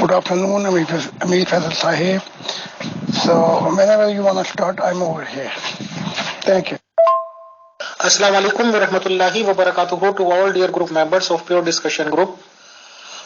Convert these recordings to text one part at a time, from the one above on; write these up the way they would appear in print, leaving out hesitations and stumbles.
Good afternoon, Amir Faisal Sahib. So, whenever you want to start, I'm over here. Thank you. Assalamu alaikum wa rahmatullahi wa barakatuhu to all dear group members of Pure Discussion Group.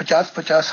50-50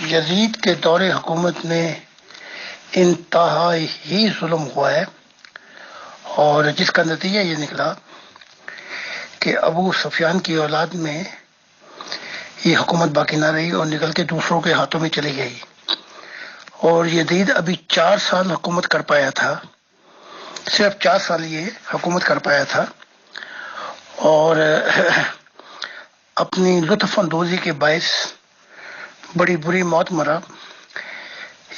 یزید کے دور حکومت میں انتہائی ظلم ہوا ہے، اور جس کا نتیجہ یہ نکلا کہ ابو سفیان کی اولاد میں یہ حکومت باقی نہ رہی اور نکل کے دوسروں کے ہاتھوں میں چلی گئی، اور یزید ابھی 4 سال حکومت کر پایا تھا، صرف 4 سال یہ حکومت کر پایا تھا، اور اپنی لطف اندوزی کے باعث بڑی بری موت مرا۔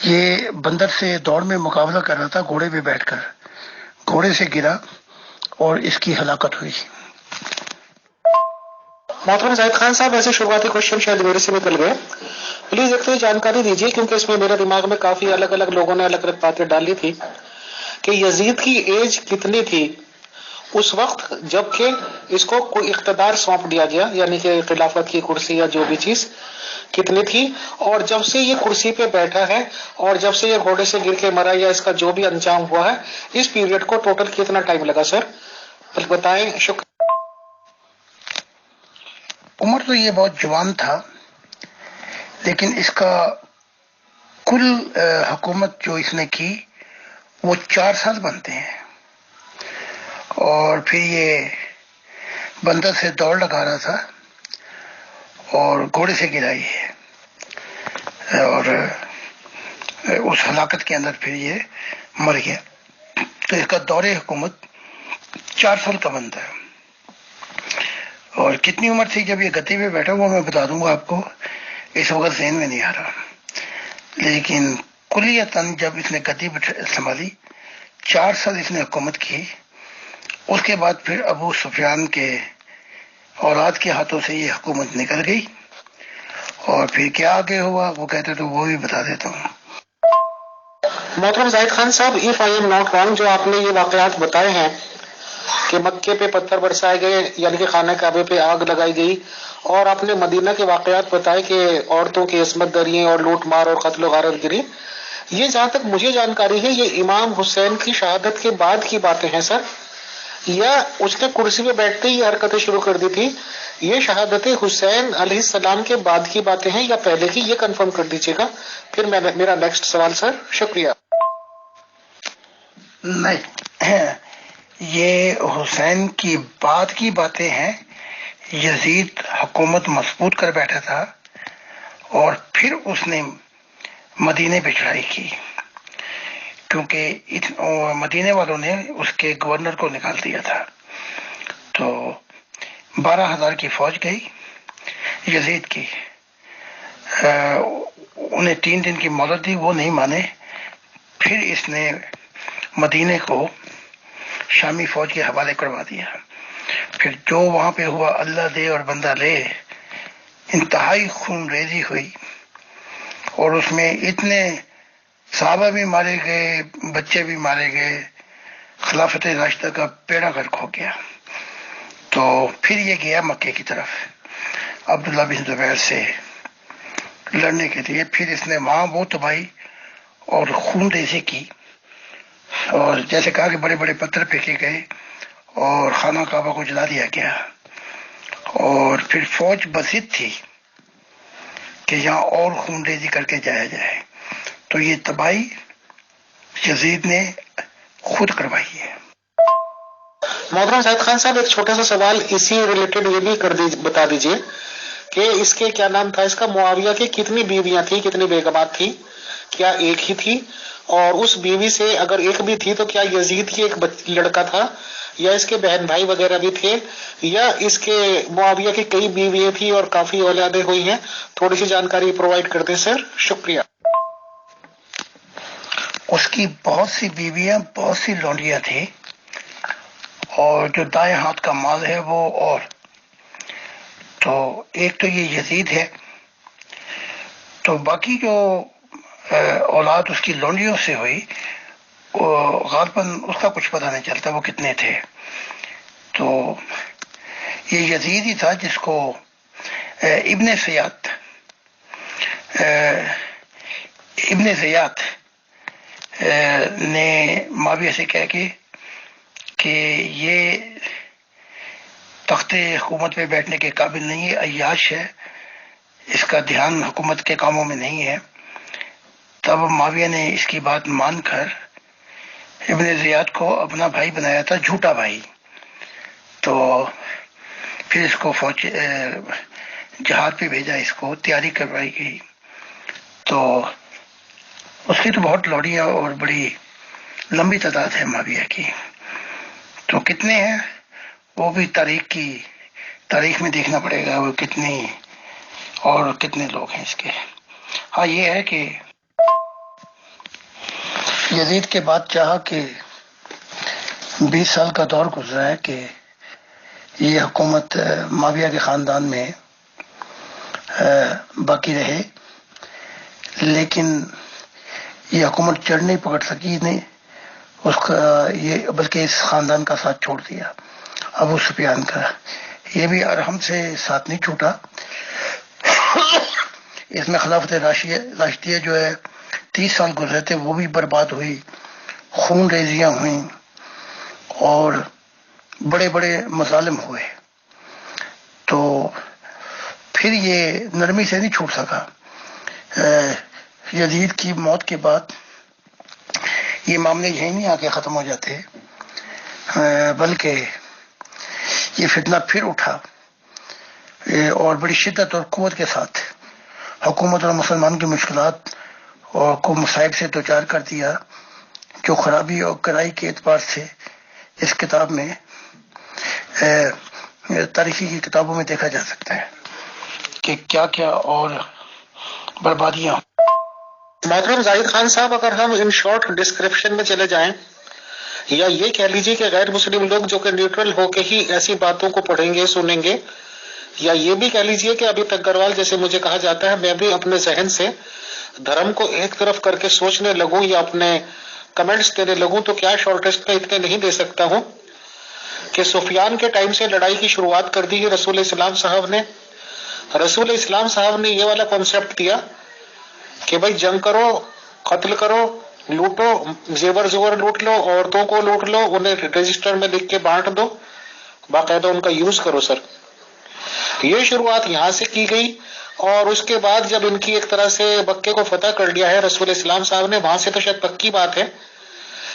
یہ بندر سے دوڑ میں مقابلہ کر رہا تھا، گھوڑے پہ بیٹھ کر گھوڑے سے گرا اور اس کی ہلاکت ہوئی۔ محترم زاہد خان صاحب، ایسے شروعاتی کوشچن شاید میرے سے نکل گئے، پلیز ایک تو یہ جانکاری دیجیے، کیونکہ اس میں میرے دماغ میں کافی الگ الگ لوگوں نے الگ الگ باتیں ڈالی تھی، کہ یزید کی ایج کتنی تھی اس وقت جب کہ اس کو کوئی اقتدار سونپ دیا گیا، یعنی کہ خلافت کی کرسی یا جو بھی چیز کتنی تھی، اور جب سے یہ کرسی پہ بیٹھا ہے اور جب سے یہ گھوڑے سے گر کے مرا یا اس کا جو بھی انجام ہوا ہے، اس پیریڈ کو ٹوٹل کتنا ٹائم لگا سر بتائیں؟ شکریہ۔ عمر تو یہ بہت جوان تھا، لیکن اس کا کل حکومت جو اس نے کی وہ 4 سال بنتے ہیں، اور پھر یہ بندر سے دوڑ لگا رہا تھا اور گھوڑے سے گرائی ہے، اور اس ہلاکت کے اندر پھر یہ مر گیا۔ تو اس کا دور حکومت 4 سال کا بنتا ہے، اور کتنی عمر تھی جب یہ گدی پہ بیٹھا ہوا میں بتا دوں گا آپ کو، اس وقت ذہن میں نہیں آ رہا، لیکن کلیتاً جب اس نے گدی سنبھالی 4 سال اس نے حکومت کی، اس کے بعد پھر ابو سفیان کے اولاد کے ہاتھوں سے یہ حکومت نکل گئی، اور پھر کیا آگے ہوا وہ کہتے تو وہ بھی بتا دیتا ہوں۔ محترم زاہد خان صاحب، if I am not wrong, جو آپ نے یہ واقعات بتائے ہیں کہ مکے پہ پتھر برسائے گئے، یعنی کہ خانہ کعبے پہ آگ لگائی گئی، اور آپ نے مدینہ کے واقعات بتائے کہ عورتوں کی عصمت دریاں اور لوٹ مار اور قتل و غارت گری، یہ جہاں تک مجھے جانکاری ہے یہ امام حسین کی شہادت کے بعد کی باتیں ہیں سر، یا اس نے کرسی پہ بیٹھتے ہی حرکتیں شروع کر دی تھی؟ یہ شہادت حسین علیہ السلام کے بعد کی باتیں ہیں یا پہلے کی؟ یہ کنفرم کر دیجیے گا، پھر میرا نیکسٹ سوال سر۔ شکریہ۔ نہیں، یہ حسین کی بعد کی باتیں ہیں۔ یزید حکومت مضبوط کر بیٹھا تھا اور پھر اس نے مدینے پہ چڑھائی کی، کیونکہ مدینے والوں نے اس کے گورنر کو نکال دیا تھا، تو 12,000 کی فوج گئی یزید کی، انہیں 3 دن کی مہلت دی، وہ نہیں مانے، پھر اس نے مدینے کو شامی فوج کے حوالے کروا دیا۔ پھر جو وہاں پہ ہوا اللہ دے اور بندہ لے، انتہائی خون ریزی ہوئی، اور اس میں اتنے صحابہ بھی مارے گئے، بچے بھی مارے گئے، خلافت راشدہ کا بیڑا غرق ہو گیا۔ تو پھر یہ گیا مکے کی طرف عبداللہ بن زبیر سے لڑنے کے لیے، پھر اس نے وہاں وہ تباہی اور خون ریزی کی، اور جیسے کہا کہ بڑے بڑے پتھر پھینکے گئے اور خانہ کعبہ کو جلا دیا گیا، اور پھر فوج بسیط تھی کہ یہاں اور خون ریزی کر کے جایا جائے، تو یہ تباہی یزید نے خود کروائی ہے۔ محترم زاہد خان صاحب، ایک چھوٹا سا سوال اسی ریلیٹڈ یہ بھی بتا دیجئے کہ اس کے کیا نام تھا، اس کا معاویہ کی کتنی بیویاں تھیں، کتنی بیگمات تھیں، کیا ایک ہی تھی؟ اور اس بیوی سے اگر ایک بھی تھی تو کیا یزید کی ایک لڑکا تھا یا اس کے بہن بھائی وغیرہ بھی تھے، یا اس کے معاویہ کی کئی بیویاں تھیں اور کافی اولادیں ہوئی ہیں؟ تھوڑی سی جانکاری پرووائڈ کر دیں سر، شکریہ۔ اس کی بہت سی بیویاں، بہت سی لونڈیاں تھیں، اور جو دائیں ہاتھ کا مال ہے وہ، اور تو ایک تو یہ یزید ہے، تو باقی جو اولاد اس کی لونڈیوں سے ہوئی وہ غالباً اس کا کچھ پتہ نہیں چلتا وہ کتنے تھے۔ تو یہ یزید ہی تھا جس کو ابن زیاد نے معاویہ سے کہہ کے کہ یہ تخت حکومت پہ بیٹھنے کے قابل نہیں ہے، عیاش ہے، اس کا دھیان حکومت کے کاموں میں نہیں ہے، تب معاویہ نے اس کی بات مان کر ابن زیاد کو اپنا بھائی بنایا تھا، جھوٹا بھائی. تو پھر اس کو فوج جہاد پہ بھیجا، اس کو تیاری کروائی گئی. تو اس کی تو بہت لوڑیاں اور بڑی لمبی تعداد ہے معاویہ کی. تو کتنے ہیں وہ بھی تاریخ میں دیکھنا پڑے گا، وہ کتنی اور کتنے لوگ ہیں اس کے. ہاں یہ ہے کہ یزید کے بعد چاہا کہ 20 سال کا دور گزرا ہے کہ یہ حکومت معاویہ کے خاندان میں باقی رہے، لیکن یہ حکومت چڑھ نہیں پکڑ سکی، نہیں اس کا یہ، بلکہ اس خاندان کا ساتھ چھوڑ دیا، ابو سفیان کا. یہ بھی ارحم سے ساتھ نہیں چھوٹا. اس میں خلافت راشدیہ جو ہے 30 سال گزرے تھے، وہ بھی برباد ہوئی، خون ریزیاں ہوئیں اور بڑے بڑے مظالم ہوئے. تو پھر یہ نرمی سے نہیں چھوٹ سکا. یزید کی موت کے بعد یہ معاملے یہیں نہیں آ کے ختم ہو جاتے، بلکہ یہ فتنہ پھر اٹھا اور بڑی شدت اور قوت کے ساتھ حکومت اور مسلمان کی مشکلات اور کو مصائب سے دوچار کر دیا، جو خرابی اور کڑائی کے اعتبار سے اس کتاب میں تاریخی کی کتابوں میں دیکھا جا سکتا ہے کہ کیا کیا اور بربادیاں. محترم زاہد خان صاحب، اگر ہم ان شارٹ ڈسکرپشن میں چلے جائیں، یا یہ کہہ لیجیے کہ غیر مسلم لوگ جو کہ نیوٹرل ہو کے ہی ایسی باتوں کو پڑھیں گے، سنیں گے، یا یہ بھی کہہ لیجیے کہ ابھی تک گروال جیسے مجھے کہا جاتا ہے، میں بھی اپنے ذہن سے دھرم کو ایک طرف کر کے سوچنے لگوں یا اپنے کمنٹس دینے لگوں تو کیا شارٹیسٹ میں اتنے نہیں دے سکتا ہوں کہ سفیان کے ٹائم سے لڑائی کی شروعات کر دی ہے رسول اسلام صاحب نے. رسول اسلام صاحب نے یہ والا کانسیپٹ دیا کہ بھائی جنگ کرو، قتل کرو، لوٹو، زیور لوٹ لو، عورتوں کو لوٹ لو، انہیں رجسٹر میں لکھ کے بانٹ دو، باقاعدہ ان کا یوز کرو. سر یہ شروعات یہاں سے کی گئی، اور اس کے بعد جب ان کی ایک طرح سے مکے کو فتح کر لیا ہے رسول اسلام صاحب نے، وہاں سے تو شاید پکی بات ہے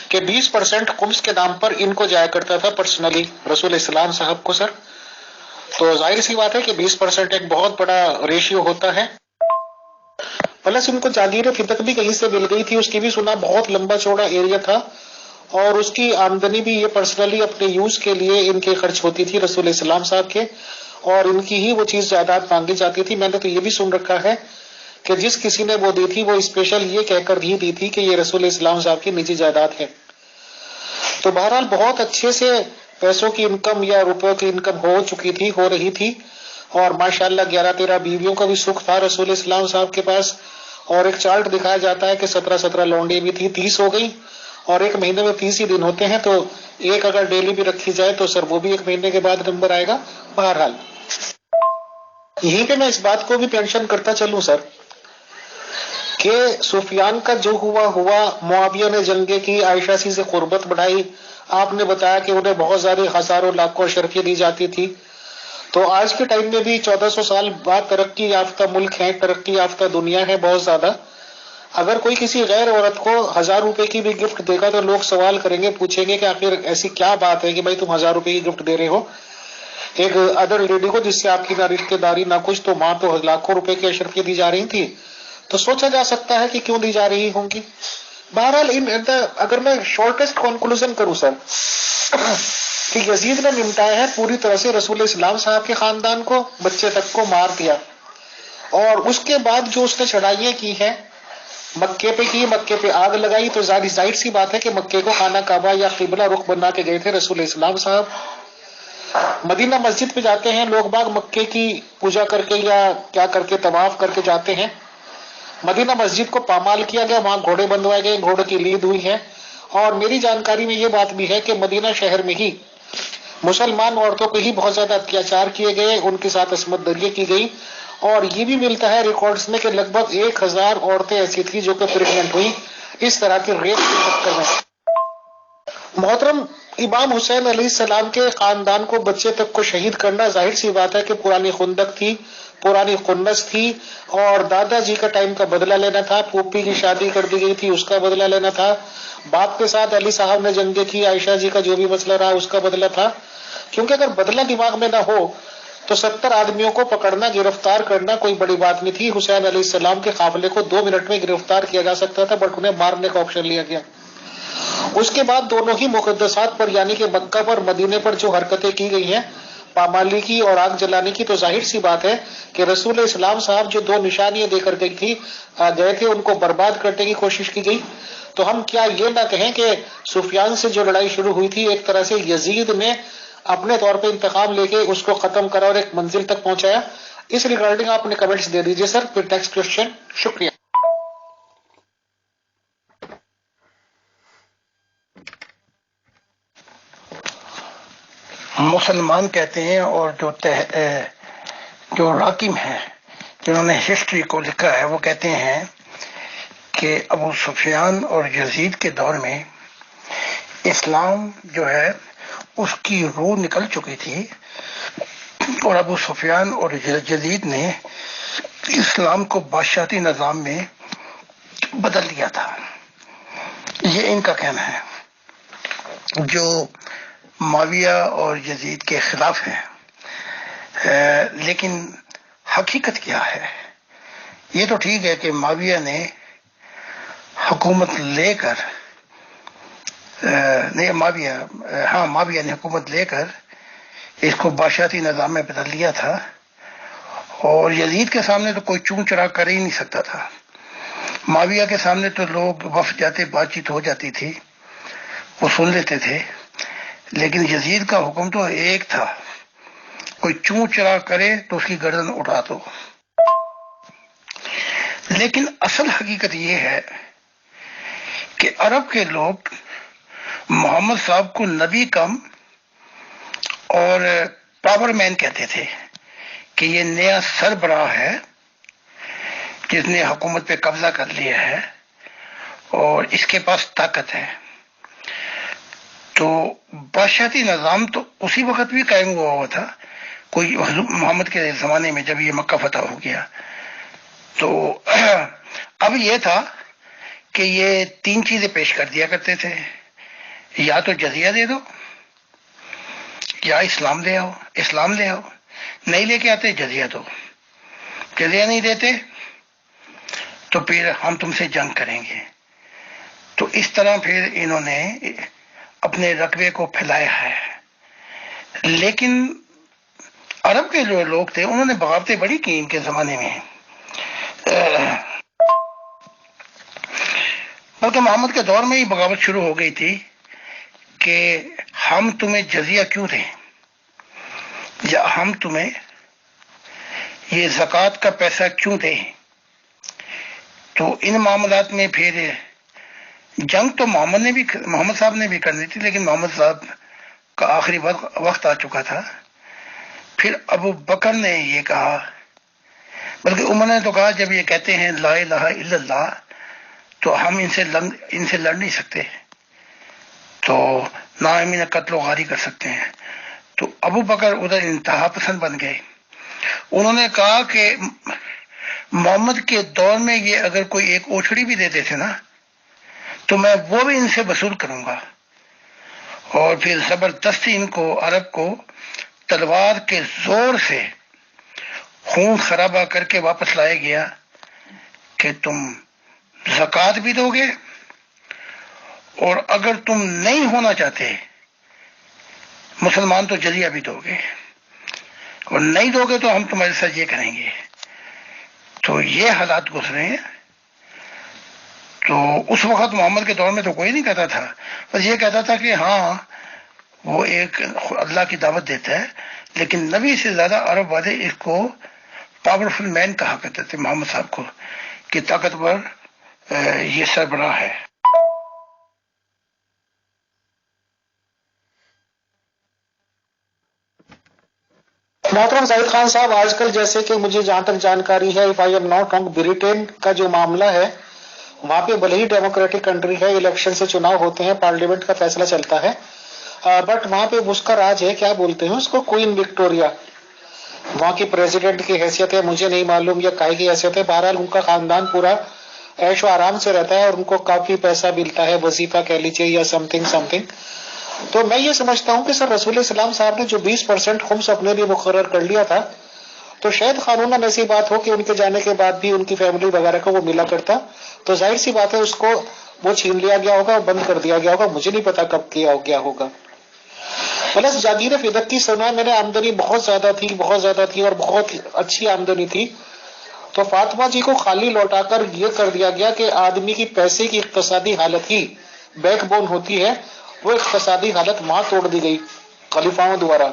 کہ 20% خمس کے نام پر ان کو جایا کرتا تھا پرسنلی رسول اسلام صاحب کو. سر تو ظاہر سی بات ہے کہ 20% ایک بہت بڑا ریشیو ہوتا ہے. پلس ان کو جاگیر فتق بھی کہیں سے مل گئی تھی، اس کی بھی سنا بہت لمبا چوڑا ایریا تھا، اور اس کی آمدنی بھی یہ پرسنلی اپنے یوز کے لیے ان کے خرچ ہوتی تھی رسول اسلام صاحب کے، اور ان کی ہی وہ چیز جائیداد مانگی جاتی تھی. میں نے تو یہ بھی سن رکھا ہے کہ جس کسی نے وہ دی تھی وہ اسپیشل یہ کہہ کر ہی دی تھی کہ یہ رسول اسلام صاحب کی نجی جائیداد ہے. تو بہرحال بہت اچھے سے پیسوں کی انکم یا روپوں کی انکم ہو رہی تھی، اور ماشاءاللہ 11-13 بیویوں کا بھی سکھ تھا رسول اسلام صاحب کے پاس. اور ایک چارٹ دکھایا جاتا ہے کہ 17 لونڈی بھی تھی، 30 ہو گئی، اور ایک مہینے میں 30 ہی دن ہوتے ہیں، تو ایک اگر ڈیلی بھی رکھی جائے تو سر وہ بھی ایک مہینے کے بعد نمبر آئے گا. بہرحال یہیں پہ میں اس بات کو بھی مینشن کرتا چلوں سر کہ سفیان کا جو ہوا، معاویہ نے جنگیں کی، عائشہ سے قربت بڑھائی. آپ نے بتایا کہ انہیں بہت ساری ہزاروں لاکھوں اشرفیاں دی جاتی تھی. تو آج کے ٹائم میں بھی 1400 سال بعد ترقی یافتہ ملک ہے، ترقی یافتہ دنیا ہے بہت زیادہ. اگر کوئی کسی غیر عورت کو 1000 روپے کی بھی گفٹ دے گا تو لوگ سوال کریں گے، پوچھیں گے کہ آخر ایسی کیا بات ہے کہ بھائی تم 1000 روپے کی گفٹ دے رہے ہو ایک ادر لیڈی کو جس سے آپ کی نہ رشتے داری نہ کچھ، تو وہاں تو لاکھوں روپے کی اشرفیاں دی جا رہی تھی. تو سوچا جا سکتا ہے کہ کیوں دی جا رہی ہوں گی. بہرحال اگر میں شارٹیسٹ کنکلوژن کروں سر کہ یزید نے نمٹایا ہے پوری طرح سے رسول اسلام صاحب کے خاندان کو، بچے تک کو مار دیا، اور اس کے بعد جو اس نے چڑھائیاں کی ہیں مکے پہ آگ لگائی. تو ظاہر سی بات ہے کہ مکے کو خانہ کعبہ یا قبلہ رخ بنا کے گئے تھے رسول اسلام صاحب. مدینہ مسجد پہ جاتے ہیں لوگ باغ مکے کی پوجا کر کے یا کیا کر کے طواف کر کے جاتے ہیں. مدینہ مسجد کو پامال کیا گیا، وہاں گھوڑے بندوائے گئے، گھوڑے کی لید ہوئی ہے. اور میری جانکاری میں یہ بات بھی ہے کہ مدینہ شہر میں ہی مسلمان عورتوں پہ ہی بہت زیادہ اتیاچار کیے گئے، ان کے ساتھ عصمت دریاں کی گئی. اور یہ بھی ملتا ہے ریکارڈز میں کہ لگ بھگ 1000 عورتیں ایسی تھی جو کہ پریگننٹ ہوئی اس طرح کے ریپ کے چکر میں. محترم امام حسین علیہ السلام کے خاندان کو بچے تک کو شہید کرنا ظاہر سی بات ہے کہ پرانی خندق تھی، پرانی خنس تھی، اور دادا جی کا ٹائم کا بدلہ لینا تھا، پھوپھی کی شادی کر دی گئی تھی اس کا بدلہ لینا تھا، باپ کے ساتھ علی صاحب نے جنگیں کی، عائشہ جی کا جو بھی مسئلہ رہا اس کا بدلہ تھا. کیونکہ اگر بدلہ دماغ میں نہ ہو تو 70 آدمیوں کو پکڑنا، گرفتار کرنا کوئی بڑی بات نہیں تھی. حسین علیہ السلام کے قافلے کو 2 منٹ میں گرفتار کیا جا سکتا تھا، بٹ انہیں مارنے کا آپشن لیا گیا. اس کے بعد دونوں ہی مقدسات پر یعنی کہ مکہ پر مدینے پر جو حرکتیں کی گئی ہیں پامالی کی اور آگ جلانے کی، تو ظاہر سی بات ہے کہ رسول اسلام صاحب جو 2 نشانیاں دے کر گئی تھے ان کو برباد کرنے کی کوشش کی گئی. تو ہم کیا یہ نہ کہیں کہ سفیان سے جو لڑائی شروع ہوئی تھی ایک طرح سے یزید نے اپنے طور پہ انتقام لے کے اس کو ختم کرا اور ایک منزل تک پہنچایا. اس ریگارڈنگ آپ نے کمنٹس دے دیجیے سر، پھر نیکسٹ کوشچن. شکریہ. مسلمان کہتے ہیں اور جو راکم ہیں جنہوں نے ہسٹری کو لکھا ہے وہ کہتے ہیں کہ ابو سفیان اور یزید کے دور میں اسلام جو ہے اس کی روح نکل چکی تھی، اور ابو سفیان اور یزید نے اسلام کو بادشاہتی نظام میں بدل دیا تھا. یہ ان کا کہنا ہے جو معاویہ اور یزید کے خلاف ہے. لیکن حقیقت کیا ہے؟ یہ تو ٹھیک ہے کہ معاویہ نے حکومت لے کر معاویہ نے حکومت لے کر اس کو بادشاہتی نظام میں بدل دیا تھا، اور یزید کے سامنے تو کوئی چون چرا کر ہی نہیں سکتا تھا. معاویہ کے سامنے تو لوگ وفد جاتے، بات چیت ہو جاتی تھی، وہ سن لیتے تھے، لیکن یزید کا حکم تو ایک تھا، کوئی چون چرا کرے تو اس کی گردن اٹھا دو. لیکن اصل حقیقت یہ ہے کہ عرب کے لوگ محمد صاحب کو نبی کم اور پاور مین کہتے تھے کہ یہ نیا سربراہ ہے جس نے حکومت پہ قبضہ کر لیا ہے اور اس کے پاس طاقت ہے. تو بادشاہتی نظام تو اسی وقت بھی قائم ہوا تھا، کوئی محمد کے زمانے میں جب یہ مکہ فتح ہو گیا. تو اب یہ تھا کہ یہ 3 چیزیں پیش کر دیا کرتے تھے، یا تو جزیہ دے دو، یا اسلام لے آؤ. نہیں لے کے آتے جزیہ دو، جزیہ نہیں دیتے تو پھر ہم تم سے جنگ کریں گے. تو اس طرح پھر انہوں نے اپنے رقبے کو پھیلایا ہے. لیکن عرب کے جو لوگ تھے انہوں نے بغاوتیں بڑی کی ان کے زمانے میں، بلکہ محمد کے دور میں ہی بغاوت شروع ہو گئی تھی کہ ہم تمہیں جزیہ کیوں دیں، یا ہم تمہیں یہ زکوٰۃ کا پیسہ کیوں دیں. تو ان معاملات میں پھر جنگ تو محمد صاحب نے بھی کرنی تھی، لیکن محمد صاحب کا آخری وقت آ چکا تھا. پھر ابو بکر نے یہ کہا، بلکہ عمر نے تو کہا جب یہ کہتے ہیں لا الہ الا اللہ تو ہم ان سے لڑ نہیں سکتے، تو نہ ہم انہیں قتل و غاری کر سکتے ہیں. تو ابو بکر ادھر انتہا پسند بن گئے. انہوں نے کہا کہ محمد کے دور میں یہ اگر کوئی ایک اوچھڑی بھی دیتے تھے نا تو میں وہ بھی ان سے وصول کروں گا. اور پھر زبردستی ان کو عرب کو تلوار کے زور سے خون خرابہ کر کے واپس لایا گیا کہ تم زکوٰۃ بھی دو گے، اور اگر تم نہیں ہونا چاہتے مسلمان تو جزیہ بھی دو گے، اور نہیں دو گے تو ہم تمہارے ساتھ یہ کریں گے. تو یہ حالات گزرے ہیں. تو اس وقت محمد کے دور میں تو کوئی نہیں کہتا تھا، بس یہ کہتا تھا کہ ہاں وہ ایک اللہ کی دعوت دیتا ہے، لیکن نبی سے زیادہ عرب والے اس کو پاورفل مین کہا کرتے تھے محمد صاحب کو، کہ طاقتور یہ سربراہ ہے. محترم زاہد خان صاحب، آج کل جیسے کہ مجھے جہاں تک جانکاری ہے، if I am not wrong, Britain کا جو معاملہ ہے وہاں پہ بھلے ہی ڈیموکریٹک کنٹری ہے، الیکشن سے چناؤ ہوتے ہیں، پارلیمنٹ کا فیصلہ چلتا ہے. بٹ وہاں پہ اس کا راج ہے، کیا بولتے ہیں اس کو، کوئین وکٹوریا، وہاں کی پریزیڈنٹ کی حیثیت ہے، مجھے نہیں معلوم یا کائے کی حیثیت ہے، بہرحال ان کا خاندان پورا عیش و آرام سے رہتا ہے اور ان کو کافی پیسہ ملتا ہے، وظیفہ کہہ لیجیے یا سم تھنگ. تو میں یہ سمجھتا ہوں کہ سر رسول اسلام صاحب نے جو 20% خمس اپنے لیے مقرر کر لیا تھا، تو شاید قانوناً ایسی بات ہو کہ ان کے جانے کے بعد بھی ان کی فیملی وغیرہ کو وہ ملا کرتا، تو ظاہر سی بات ہے اس کو وہ چھین لیا گیا ہوگا، بند کر دیا گیا ہوگا، مجھے نہیں پتا کب کیا گیا ہوگا. پلس جاگیر فدق کی سنا میں نے آمدنی بہت زیادہ تھی اور بہت اچھی آمدنی تھی، تو فاطمہ جی کو خالی لوٹا کر یہ کر دیا گیا کہ آدمی کی پیسے کی اقتصادی حالت ہی بیک بون ہوتی ہے، وہ اقتصادی حالت وہاں توڑ دی گئی خلیفاؤں دوارا.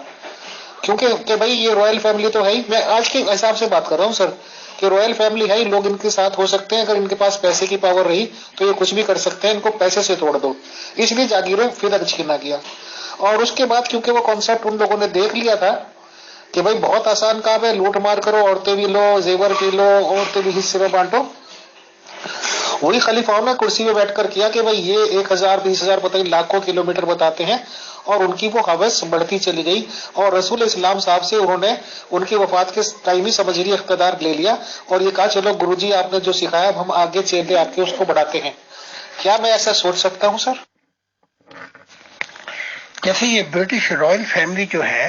کیونکہ کہ بھائی یہ رائل فیملی تو ہے ہی، میں آج کے حساب سے بات کر رہا ہوں سر، کہ رائل فیملی ہے ہی، لوگ ان کے ساتھ ہو سکتے ہیں، اگر ان کے پاس پیسے کی پاور رہی تو یہ کچھ بھی کر سکتے ہیں، ان کو پیسے سے توڑ دو، اس لیے جاگیریں فدق چھینا گیا. اور اس کے بعد کیونکہ وہ کانسیپٹ ان لوگوں نے دیکھ لیا تھا کہ بھائی بہت آسان کام ہے، لوٹ مار کرو، عورتیں بھی لو، زیور بھی لو، عورتیں بھی حصے میں بانٹو. وہی خلیفاؤں نے کرسی میں بیٹھ کر کیا کہ بھائی یہ 1000 20,000 پتہ نہیں لاکھوں کلومیٹر بتاتے ہیں، اور ان کی وہ حوث بڑھتی چلی گئی، اور رسول اسلام صاحب سے انہوں نے ان کی وفات کے ٹائم ہی سمجھ لیے اقتدار لے لیا، اور یہ کہا چلو گرو جی آپ نے جو سکھایا اب ہم آگے چلتے آپ کے اس کو بڑھاتے ہیں. کیا میں ایسا سوچ سکتا ہوں سر؟ جیسے یہ برٹش رائل فیملی جو ہے،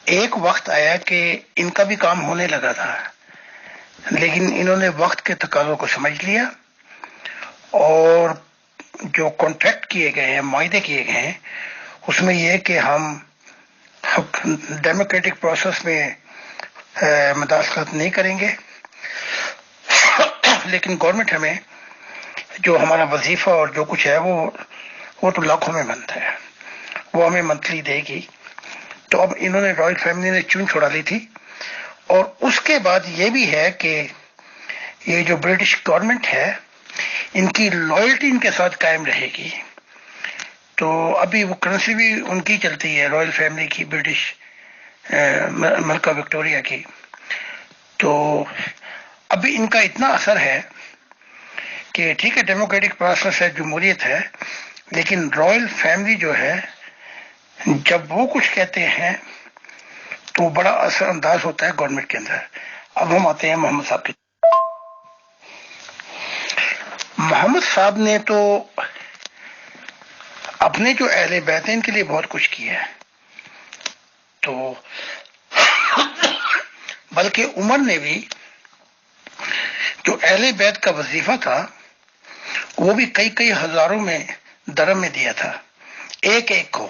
ایک وقت آیا کہ ان کا بھی کام ہونے لگا تھا، لیکن انہوں نے وقت کے تقاضوں کو سمجھ لیا، اور جو کانٹریکٹ کیے گئے ہیں، معاہدے کیے گئے ہیں، اس میں یہ کہ ہم ڈیموکریٹک پروسیس میں مداخلت نہیں کریں گے، لیکن گورنمنٹ ہمیں جو ہمارا وظیفہ اور جو کچھ ہے وہ تو لاکھوں میں بنتا ہے، وہ ہمیں منتھلی دے گی. تو اب انہوں نے رائل فیملی نے چون چھوڑا لی تھی. اور اس کے بعد یہ بھی ہے کہ یہ جو برٹش گورنمنٹ ہے، ان کی لائلٹی ان کے ساتھ قائم رہے گی. تو ابھی وہ کرنسی بھی ان کی چلتی ہے، رائل فیملی کی، برٹش ملکہ وکٹوریا کی. تو ابھی ان کا اتنا اثر ہے کہ ٹھیک ہے ڈیموکریٹک پروسیس ہے، جمہوریت ہے، لیکن رائل فیملی جو ہے جب وہ کچھ کہتے ہیں تو بڑا اثر انداز ہوتا ہے گورنمنٹ کے اندر. اب ہم آتے ہیں محمد صاحب کی. محمد صاحب نے تو اپنے جو اہل بیت ہیں ان کے لیے بہت کچھ کیا ہے، تو بلکہ عمر نے بھی جو اہل بیت کا وظیفہ تھا وہ بھی کئی ہزاروں میں درم میں دیا تھا ایک کو،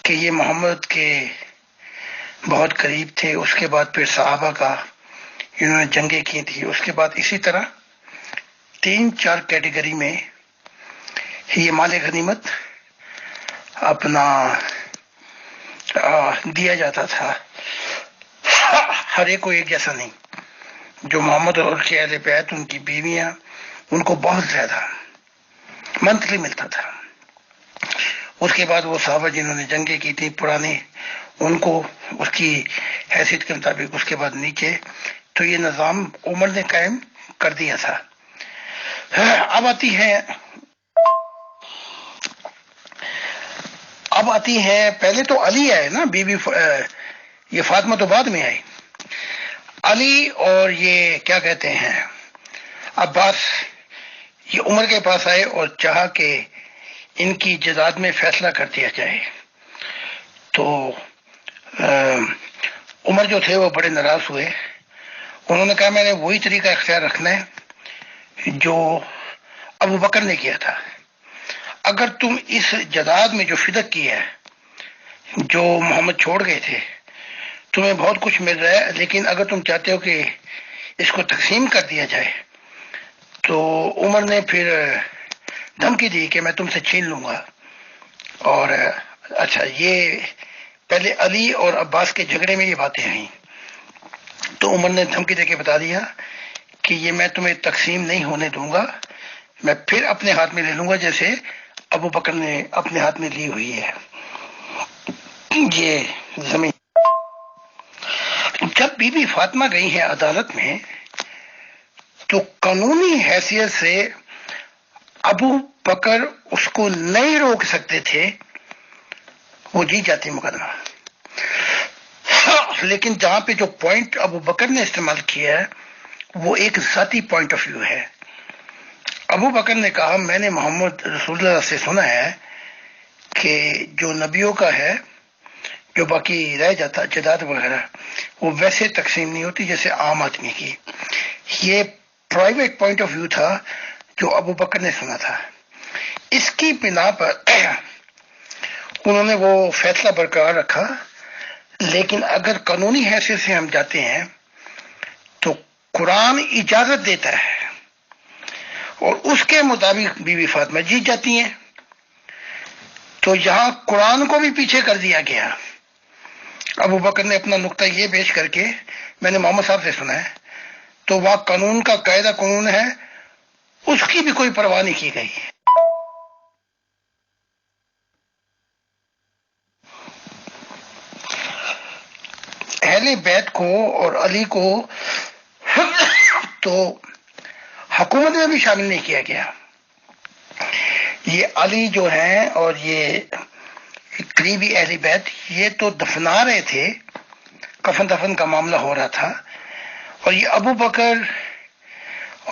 کہ یہ محمد کے بہت قریب تھے. اس کے بعد پھر صحابہ کا انہوں نے جنگیں کی تھی، اس کے بعد اسی طرح 3-4 کیٹیگری میں یہ مال غنیمت اپنا دیا جاتا تھا، ہر ایک کو ایک جیسا نہیں. جو محمد اور کے اہل بیت، ان کی بیویاں، ان کو بہت زیادہ منتھلی ملتا تھا. اس کے بعد وہ صحابہ جنہوں نے جنگیں کی تھی پرانے، ان کو اس کی حیثیت کے مطابق اس کے بعد نیچے. تو یہ نظام عمر نے قائم کر دیا تھا. اب آتی ہے پہلے تو علی آئے نا، یہ فاطمہ تو بعد میں آئی. علی اور یہ کیا کہتے ہیں عباس، یہ عمر کے پاس آئے اور چاہا کہ ان کی جائیداد میں فیصلہ کر دیا جائے. تو عمر جو تھے وہ بڑے ناراض ہوئے. انہوں نے کہا میں نے وہی طریقہ اختیار رکھنا ہے جو ابو بکر نے کیا تھا. اگر تم اس جائیداد میں جو فدق کی ہے، جو محمد چھوڑ گئے تھے، تمہیں بہت کچھ مل رہا ہے، لیکن اگر تم چاہتے ہو کہ اس کو تقسیم کر دیا جائے، تو عمر نے پھر دھمکی دی کہ میں تم سے چھین لوں گا. اور اچھا، یہ پہلے علی اور عباس کے جھگڑے میں یہ باتیں آئیں، تو عمر نے دھمکی دے کے بتا دیا کہ یہ میں تمہیں تقسیم نہیں ہونے دوں گا، میں پھر اپنے ہاتھ میں لے لوں گا جیسے ابو بکر نے اپنے ہاتھ میں لی ہوئی ہے یہ زمین. جب بی بی فاطمہ گئی ہیں عدالت میں، تو قانونی حیثیت سے ابو بکر اس کو نہیں روک سکتے تھے، وہ جیت جاتی مقدمہ. لیکن جہاں پہ جو پوائنٹ ابو بکر نے استعمال کیا ہے وہ ایک ذاتی پوائنٹ آف ویو ہے. ابو بکر نے کہا میں نے محمد رسول اللہ سے سنا ہے کہ جو نبیوں کا ہے، جو باقی رہ جاتا جائیداد وغیرہ، وہ ویسے تقسیم نہیں ہوتی جیسے عام آدمی کی. یہ پرائیویٹ پوائنٹ آف ویو تھا جو ابو بکر نے سنا تھا. اس کی بنا پر انہوں نے وہ فیصلہ برقرار رکھا. لیکن اگر قانونی حیثیت سے ہم جاتے ہیں تو قرآن اجازت دیتا ہے اور اس کے مطابق بی بی فاطمہ جیت جاتی ہیں. تو یہاں قرآن کو بھی پیچھے کر دیا گیا. ابو بکر نے اپنا نقطہ یہ پیش کر کے میں نے محمد صاحب سے سنا ہے، تو وہاں قانون کا قاعدہ قانون ہے، اس کی بھی کوئی پرواہ نہیں کی گئی. اہل بیت کو اور علی کو تو حکومت میں بھی شامل نہیں کیا گیا. یہ علی جو ہیں اور یہ قریبی اہل بیت یہ تو دفنا رہے تھے، کفن دفن کا معاملہ ہو رہا تھا، اور یہ ابو بکر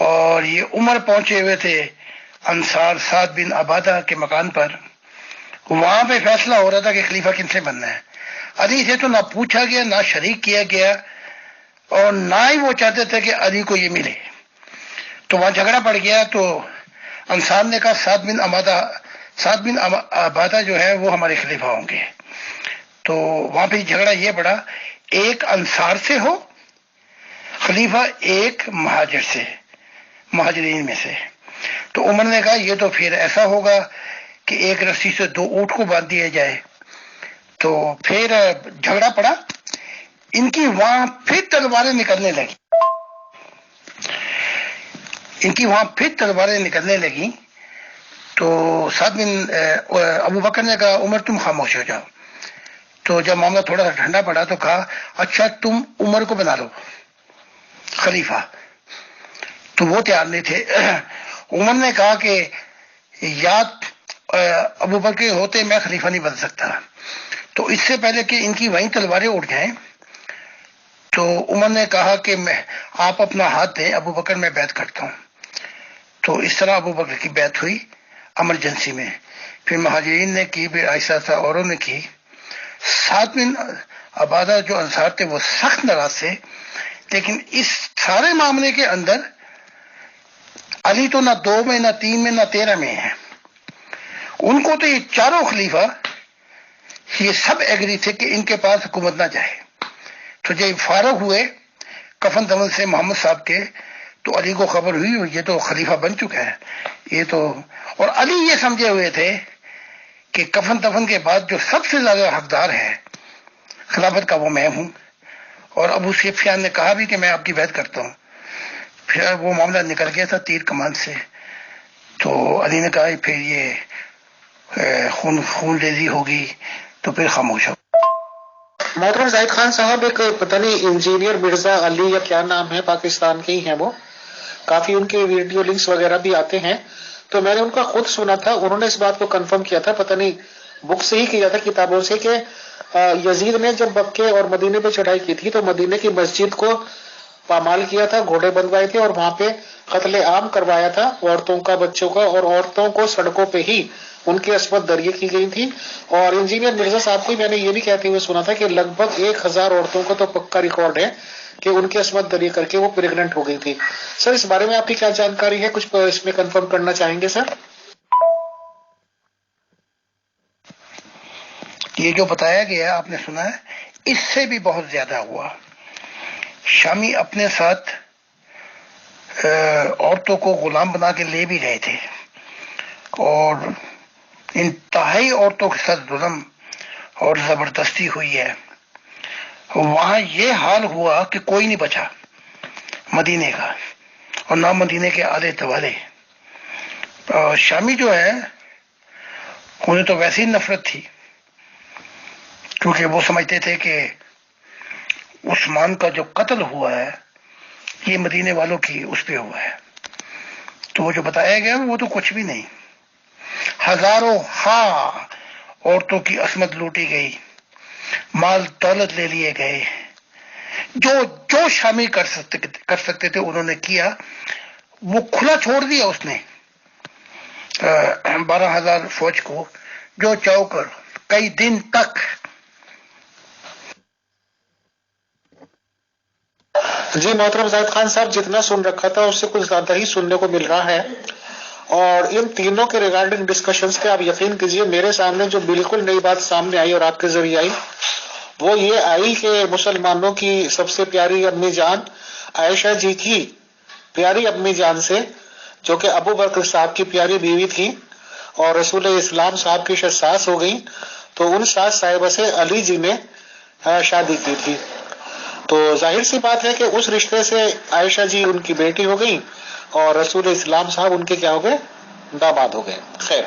اور یہ عمر پہنچے ہوئے تھے انصار سعد بن عبادہ کے مکان پر. وہاں پہ فیصلہ ہو رہا تھا کہ خلیفہ کن سے بننا ہے. علی سے تو نہ پوچھا گیا، نہ شریک کیا گیا، اور نہ ہی وہ چاہتے تھے کہ علی کو یہ ملے. تو وہاں جھگڑا پڑ گیا. تو انصار نے کہا سعد بن عبادہ جو ہے وہ ہمارے خلیفہ ہوں گے. تو وہاں پہ جھگڑا یہ پڑا، ایک انصار سے ہو خلیفہ، ایک مہاجر سے، مہاجرین میں سے. تو عمر نے کہا یہ تو پھر ایسا ہوگا کہ ایک رسی سے دو اونٹ کو باندھ دیا جائے. تو پھر جھگڑا پڑا. ان کی وہاں پھر تلواریں نکلنے لگیں. تو سعد بن ابو بکر نے کہا عمر تم خاموش ہو جاؤ. تو جب معاملہ تھوڑا سا ٹھنڈا پڑا تو کہا اچھا تم عمر کو بنا لو خلیفہ. تو وہ تیار نہیں تھے. عمر نے کہا کہ یا ابو بکر ہوتے میں خلیفہ نہیں بن سکتا. تو اس سے پہلے کہ ان کی وہیں تلواریں اڑ جائیں تو عمر نے کہا کہ آپ اپنا ہاتھ دیں ابو بکر میں بیعت کرتا ہوں. تو اس طرح ابو بکر کی بیعت ہوئی ایمرجنسی میں. پھر مہاجرین نے کی، پھر آہستہ آہستہ اوروں نے کی. سعد بن عبادہ جو انصار تھے وہ سخت ناراض تھے. لیکن اس سارے معاملے کے اندر علی تو نہ 2 میں، نہ 3 میں، نہ 13 میں ہیں. ان کو تو یہ چاروں خلیفہ یہ سب ایگری تھے کہ ان کے پاس حکومت نہ جائے. تو جب فارغ ہوئے کفن دفن سے محمد صاحب کے تو علی کو خبر ہوئی یہ تو خلیفہ بن چکا ہے. یہ تو، اور علی یہ سمجھے ہوئے تھے کہ کفن دفن کے بعد جو سب سے زیادہ حقدار ہے خلافت کا وہ میں ہوں. اور ابو سفیان نے کہا بھی کہ میں آپ کی بیعت کرتا ہوں. پھر وہ معاملہ نکل گیا تھا تیر کمان سے. تو علی نے کہا پھر یہ خون ریزی ہوگی تو پھر خاموش ہو. محترم زاہد خان صاحب، ایک پتہ نہیں انجینئر مرزا علی یا کیا نام ہے، پاکستان کے ہی ہیں، وہ کافی ان کے ویڈیو لنکس وغیرہ بھی آتے ہیں. تو میں نے ان کا خود سنا تھا، انہوں نے اس بات کو کنفرم کیا تھا، پتہ نہیں بک سے ہی کیا تھا، کتابوں سے، کہ یزید نے جب مکے اور مدینے پہ چڑھائی کی تھی تو مدینے کی مسجد کو پامال کیا تھا، گھوڑے بندوائے تھے اور وہاں پہ قتل عام کروایا تھا عورتوں کا، بچوں کا، اور عورتوں کو سڑکوں پہ ہی ان کی عصمت دریافت کی گئی تھی. اور انجینئر مرزا صاحب کو میں نے یہ بھی کہتے ہوئے سنا تھا کہ لگ بھگ 1000 عورتوں کا تو پکا ریکارڈ ہے کہ ان کی عصمت دری کر کے وہ پریگننٹ ہو گئی تھی. سر اس بارے میں آپ کی کیا جانکاری ہے، کچھ اس میں کنفرم کرنا چاہیں گے سر؟ یہ جو بتایا گیا آپ نے سنا ہے، اس سے بھی بہت زیادہ ہوا. شامی اپنے ساتھ عورتوں کو غلام بنا کے لے بھی گئے تھے اور انتہائی عورتوں کے ساتھ ظلم اور زبردستی ہوئی ہے. وہاں یہ حال ہوا کہ کوئی نہیں بچا مدینے کا، اور نہ مدینے کے آلے دوالے. شامی جو ہے انہیں تو ویسی نفرت تھی کیونکہ وہ سمجھتے تھے کہ عثمان کا جو قتل ہوا ہے یہ مدینے والوں کی اس پہ ہوا ہے. تو وہ جو بتایا گیا وہ تو کچھ بھی نہیں. ہزاروں عورتوں کی عصمت لوٹی گئی، مال دولت لے لیے گئے، جو جو شامی کر سکتے تھے انہوں نے کیا، وہ کھلا چھوڑ دیا اس نے 12,000 فوج کو، جو چاہو کر کئی دن تک۔ جی محترم زاہد خان صاحب، جتنا سن رکھا تھا اس سے کچھ زیادہ ہی سننے کو مل رہا ہے، اور ان تینوں کے ریگارڈنگ ڈسکشنز پہ آپ یقین کیجئے میرے سامنے جو بالکل نئی بات سامنے آئی اور آپ کے ذریعے آئی وہ یہ آئی کہ مسلمانوں کی سب سے پیاری امی جان عائشہ جی کی پیاری امی جان سے، جو کہ ابو بکر صاحب کی پیاری بیوی تھی اور رسول اسلام صاحب کی ساس ہو گئی، تو ان ساس صاحبہ سے علی جی نے شادی کی تھی۔ تو ظاہر سی بات ہے کہ اس رشتے سے عائشہ جی ان کی بیٹی ہو گئی اور رسول اسلام صاحب ان کے کیا ہو گئے؟ داماد ہو گئے۔ خیر،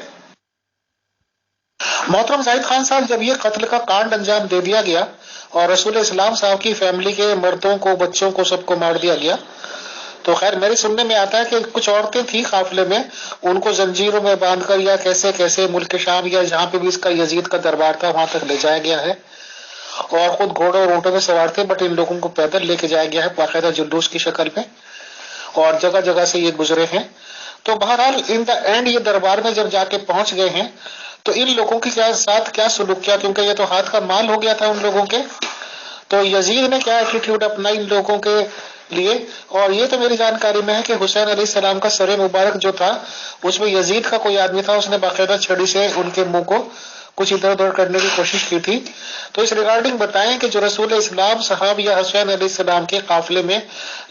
محترم زاہد خان صاحب، جب یہ قتل کا کانڈ انجام دے دیا گیا اور رسول اسلام صاحب کی فیملی کے مردوں کو، بچوں کو، سب کو مار دیا گیا، تو خیر میرے سننے میں آتا ہے کہ کچھ عورتیں تھیں قافلے میں، ان کو زنجیروں میں باندھ کر یا کیسے ملک شام یا جہاں پہ بھی اس کا یزید کا دربار تھا وہاں تک لے جایا گیا ہے، اور خود گھوڑوں اور اونٹوں میں سوار تھے، بٹ ان لوگوں کو پیدل لے کے جایا گیا ہے باقاعدہ جلوس کی شکل میں، اور جگہ جگہ سے یہ گزرے ہیں۔ تو بہرحال ان دا اینڈ یہ دربار میں جب جا کے پہنچ گئے ہیں تو ان لوگوں کے ساتھ کیا سلوک کیا، کیونکہ یہ تو ہاتھ کا مال ہو گیا تھا ان لوگوں کے، تو یزید نے کیا ایٹیٹیوڈ اپنا ان لوگوں کے لیے، اور یہ تو میری جانکاری میں ہے کہ حسین علیہ السلام کا سر مبارک جو تھا اس میں یزید کا کوئی آدمی تھا، اس نے باقاعدہ چھڑی سے ان کے منہ کو کچھ ادھر ادھر کرنے کی کوشش کی تھی۔ تو اس ریگارڈنگ بتائیں کہ جو رسول اسلام صاحب یا حسین علیہ السلام کے قافلے میں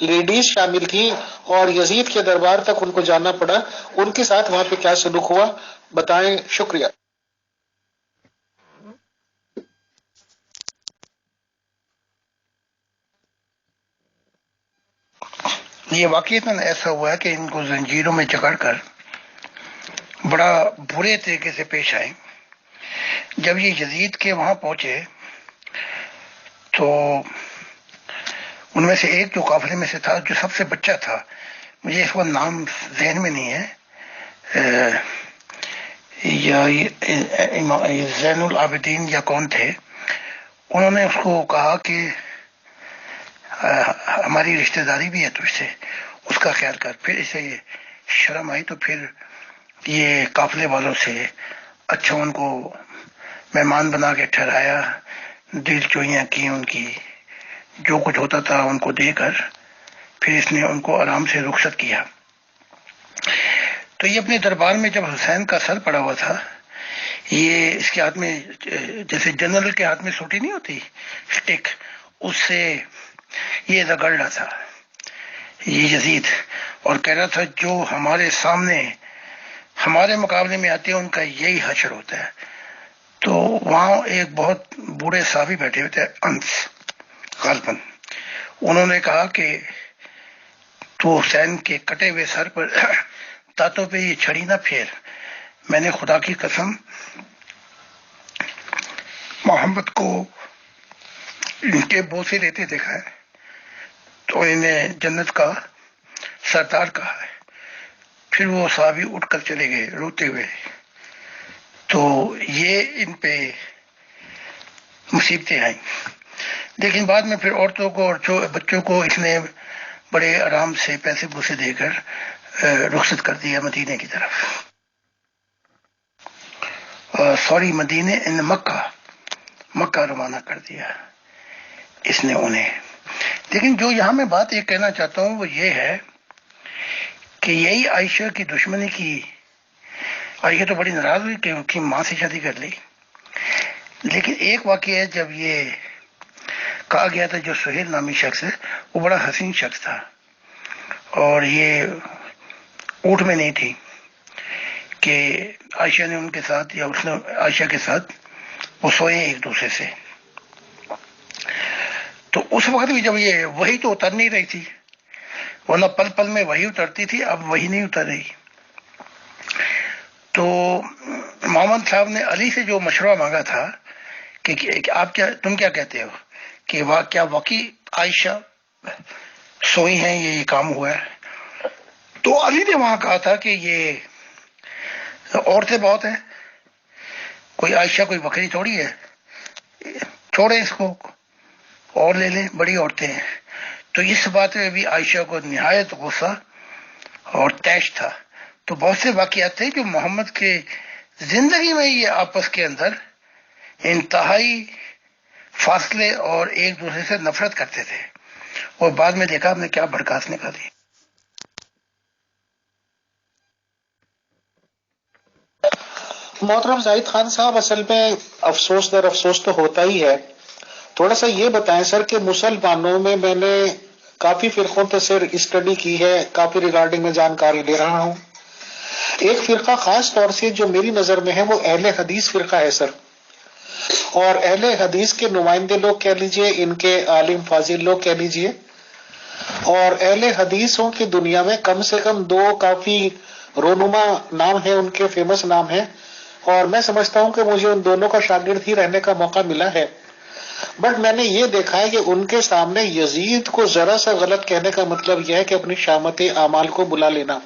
لیڈیز شامل تھیں اور یزید کے دربار تک ان کو جانا پڑا، ان کے ساتھ وہاں پہ کیا سلوک ہوا، بتائیں۔ شکریہ۔ یہ واقعتاً ایسا ہوا ہے کہ ان کو زنجیروں میں جکڑ کر بڑا برے طریقے سے پیش آئے۔ جب یہ یزید کے وہاں پہنچے تو ان میں سے ایک جو قافلے میں سے تھا، جو سب سے بچہ تھا، مجھے اس وقت نام ذہن میں نہیں ہے، یا زین العابدین یا کون تھے، انہوں نے اس کو کہا کہ ہماری رشتہ داری بھی ہے تجھ سے، اس کا خیال کر۔ پھر اسے شرم آئی تو پھر یہ قافلے والوں سے اچھا ان کو مہمان بنا کے ٹھہرایا، دل چوئیاں کی ان کی، جو کچھ ہوتا تھا ان کو دے کر پھر اس نے ان کو آرام سے رخصت کیا۔ تو یہ اپنے دربار میں جب حسین کا سر پڑا ہوا تھا، یہ اس کے ہاتھ میں جیسے جنرل کے ہاتھ میں سوٹی نہیں ہوتی سٹک، اس سے یہ رگڑ رہا تھا یہ یزید، اور کہہ رہا تھا جو ہمارے سامنے ہمارے مقابلے میں آتے ہیں ان کا یہی حشر ہوتا ہے۔ تو وہاں ایک بہت بوڑھے صحابی بیٹھے ہوئے تھے، انس غالباً، انہوں نے کہا کہ تو حسین کے کٹے ہوئے سر پر دانتوں پہ یہ چھڑی نہ پھیر، میں نے خدا کی قسم محمد کو ان کے بوسے لیتے دیکھا ہے، تو انہیں جنت کا سردار کہا ہے۔ پھر وہ صحابی اٹھ کر چلے گئے روتے ہوئے۔ تو یہ ان پہ مصیبتیں آئیں، لیکن بعد میں پھر عورتوں کو اور بچوں کو اس نے بڑے آرام سے پیسے پوسے دے کر رخصت کر دیا مدینے کی طرف، مدینے مکہ روانہ کر دیا اس نے انہیں۔ لیکن جو یہاں میں بات یہ کہنا چاہتا ہوں وہ یہ ہے کہ یہی عائشہ کی دشمنی کی، عائشہ تو بڑی ناراض ہوئی کہ اس کی ماں سے شادی کر لی، لیکن ایک واقعہ ہے جب یہ کہا گیا تھا جو سہیل نامی شخص ہے وہ بڑا حسین شخص تھا اور یہ اونٹ میں نہیں تھی کہ عائشہ نے ان کے ساتھ یا اس نے عائشہ کے ساتھ وہ سوئے ایک دوسرے سے، تو اس وقت بھی جب یہ وہی تو اتر نہیں رہی تھی، ورنہ پل پل میں وہی اترتی تھی، اب وہی نہیں اتر رہی، تو محمد صاحب نے علی سے جو مشورہ مانگا تھا کہ آپ تم کیا کہتے ہو کہ کیا واقعی عائشہ سوئی ہیں، یہ کام ہوا ہے؟ تو علی نے وہاں کہا تھا کہ یہ عورتیں بہت ہیں، کوئی عائشہ کوئی بکری تھوڑی ہے، چھوڑیں اس کو اور لے لیں، بڑی عورتیں ہیں۔ تو اس بات میں بھی عائشہ کو نہایت غصہ اور طیش تھا۔ تو بہت سے واقعات تھے جو محمد کے زندگی میں یہ آپس کے اندر انتہائی فاصلے اور ایک دوسرے سے نفرت کرتے تھے، اور بعد میں دیکھا ہم نے کیا بھڑکاس نکالی۔ محترم زاہد خان صاحب، اصل میں افسوس در افسوس تو ہوتا ہی ہے۔ تھوڑا سا یہ بتائیں سر کہ مسلمانوں میں نے کافی فرقوں پہ سر اسٹڈی کی ہے، کافی ریگارڈنگ میں جانکاری لے رہا ہوں۔ ایک فرقہ خاص طور سے جو میری نظر میں ہے وہ اہل حدیث فرقہ ہے سر، اور اہل حدیث کے نمائندے لوگ کہہ لیجئے، ان کے عالم فاضل لوگ کہہ لیجئے، اور اہل حدیثوں کی دنیا میں کم سے کم دو کافی رونما نام ہیں، ان کے فیمس نام ہیں، اور میں سمجھتا ہوں کہ مجھے ان دونوں کا شاگرد ہی رہنے کا موقع ملا ہے۔ بٹ میں نے یہ دیکھا ہے کہ ان کے سامنے یزید کو ذرا سا غلط کہنے کا مطلب یہ ہے کہ اپنی شامت اعمال کو بلا لینا،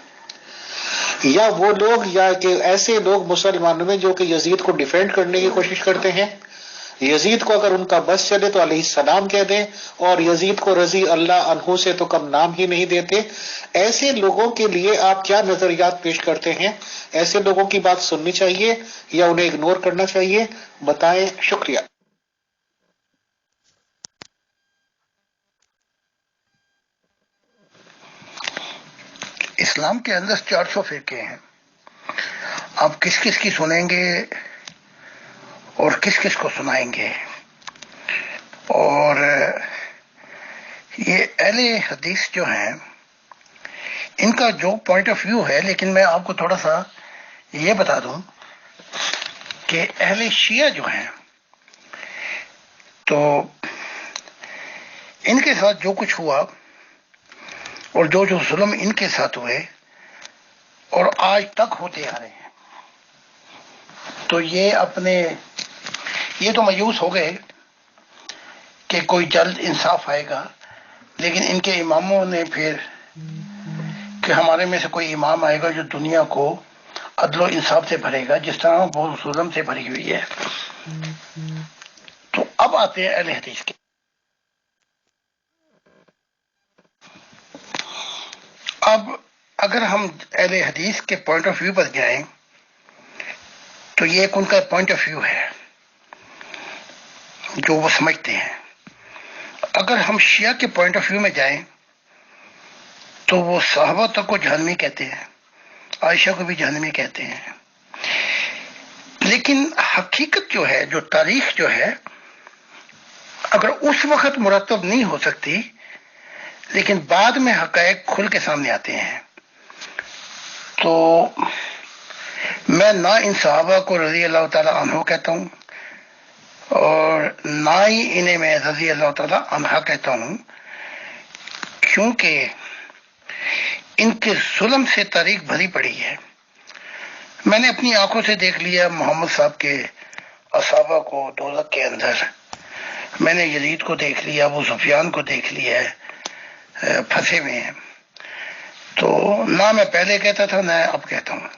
یا وہ لوگ یا کہ ایسے لوگ مسلمانوں میں جو کہ یزید کو ڈیفینڈ کرنے کی کوشش کرتے ہیں، یزید کو اگر ان کا بس چلے تو علیہ السلام کہہ دیں، اور یزید کو رضی اللہ عنہ سے تو کم نام ہی نہیں دیتے۔ ایسے لوگوں کے لیے آپ کیا نظریات پیش کرتے ہیں؟ ایسے لوگوں کی بات سننی چاہیے یا انہیں اگنور کرنا چاہیے؟ بتائیں، شکریہ۔ اسلام کے اندر 400 فرقے ہیں، آپ کس کس کی سنیں گے اور کس کس کو سنائیں گے؟ اور یہ اہل حدیث جو ہیں ان کا جو پوائنٹ آف ویو ہے، لیکن میں آپ کو تھوڑا سا یہ بتا دوں کہ اہل شیعہ جو ہیں تو ان کے ساتھ جو کچھ ہوا اور جو ظلم ان کے ساتھ ہوئے اور آج تک ہوتے آ رہے ہیں، تو یہ تو مایوس ہو گئے کہ کوئی جلد انصاف آئے گا، لیکن ان کے اماموں نے پھر کہ ہمارے میں سے کوئی امام آئے گا جو دنیا کو عدل و انصاف سے بھرے گا جس طرح وہ ظلم سے بھری ہوئی ہے۔ تو اب آتے ہیں اہل حدیث کے۔ اب اگر ہم اہل حدیث کے پوائنٹ آف ویو پر جائیں تو یہ ایک ان کا پوائنٹ آف ویو ہے جو وہ سمجھتے ہیں۔ اگر ہم شیعہ کے پوائنٹ آف ویو میں جائیں تو وہ صحابہ تک کو جہنمی کہتے ہیں، عائشہ کو بھی جہنمی کہتے ہیں، لیکن حقیقت جو ہے، جو تاریخ جو ہے، اگر اس وقت مرتب نہیں ہو سکتی لیکن بعد میں حقائق کھل کے سامنے آتے ہیں، تو میں نہ ان صحابہ کو رضی اللہ تعالی عنہ کہتا ہوں اور نہ ہی انہیں میں رضی اللہ تعالی عنہ کہتا ہوں، کیونکہ ان کے ظلم سے تاریخ بھری پڑی ہے۔ میں نے اپنی آنکھوں سے دیکھ لیا محمد صاحب کے اصحابہ کو دوزخ کے اندر، میں نے یزید کو دیکھ لیا، ابو سفیان کو دیکھ لیا پھنسے ہوئے ہیں۔ تو نہ میں پہلے کہتا تھا نہ اب کہتا ہوں،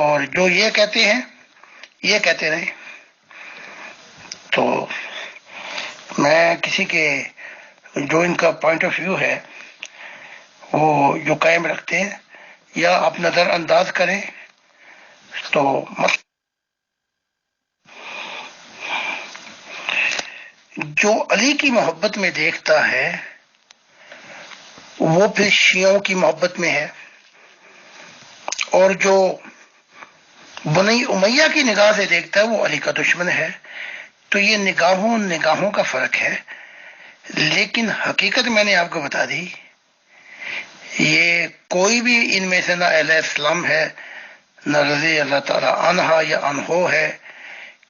اور جو یہ کہتے ہیں یہ کہتے رہے۔ تو میں کسی کے جو ان کا پوائنٹ آف ویو ہے وہ جو قائم رکھتے ہیں یا آپ نظر انداز کریں تو جو علی کی محبت میں دیکھتا ہے وہ پھر شیعوں کی محبت میں ہے، اور جو بنی امیہ کی نگاہ سے دیکھتا ہے وہ علی کا دشمن ہے۔ تو یہ نگاہوں کا فرق ہے، لیکن حقیقت میں نے آپ کو بتا دی، یہ کوئی بھی ان میں سے نہ اہل اسلام ہے نہ رضی اللہ تعالی عنہ یا عنہ ہے،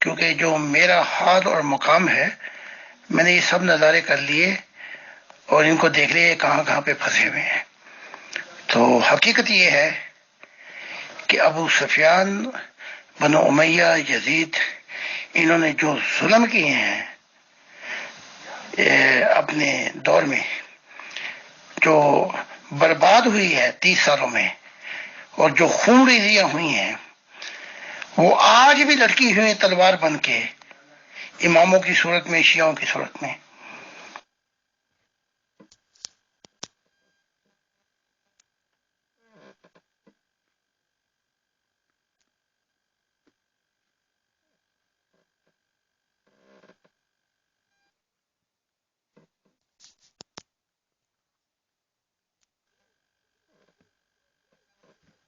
کیونکہ جو میرا حال اور مقام ہے میں نے یہ سب نظارے کر لیے اور ان کو دیکھ لیے کہاں کہاں پہ پھنسے ہوئے ہیں۔ تو حقیقت یہ ہے کہ ابو سفیان، بنو امیہ، یزید، انہوں نے جو ظلم کیے ہیں اپنے دور میں، جو برباد ہوئی ہے 30 سالوں میں، اور جو خون ریزیاں ہوئی ہیں وہ آج بھی لٹکی ہوئی تلوار بن کے اماموں کی صورت میں، شیعوں کی صورت میں۔